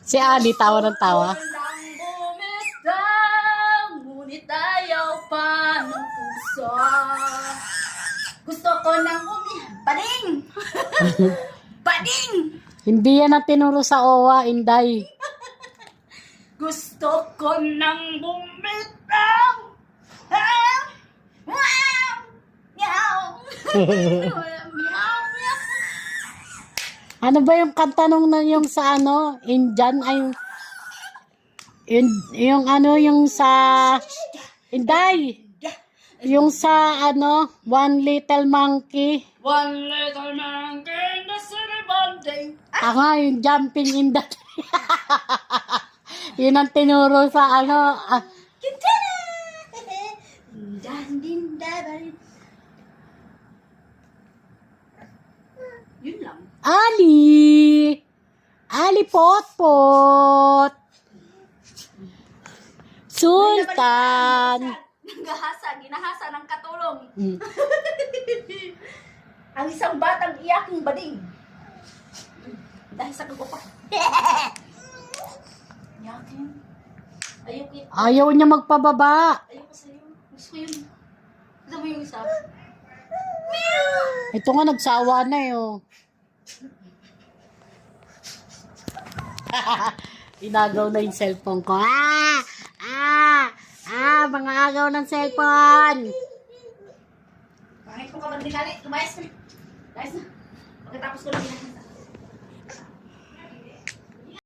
Si Ali, tawa ng tawa. Ngunit ayaw pa ng puso. Gusto ko nang bading! Bading! Hindi yan ang tinuro sa OWA, Inday. Gusto ko nang bumitaw! Meow! Meow! Meow! Ano ba yung kanta nung yung sa ano, Indian, ay yung ano, yung sa, Inday, yung sa ano, One Little Monkey. One little monkey in the city bonding. Yung jumping in the yun ang tinuro sa ano, Yun lang. Ali Potpot, Sultan. Ginahasa ng katulong. Mm. Ang isang batang iyaking bading. Dahil sa gugo pa. Iyakin. Ayoko. Ayaw niya magpababa. Ayoko sa'yo. Gusto ko yun. Gusto mo yung isa? Ito nga, nagsawa na eh, oh. Inagaw na yung cellphone ko. Mga agaw ng cellphone. Bakit ko ka ba dinali? Lumayas na. Lumayas na. Pagkatapos ko lang ginahasa.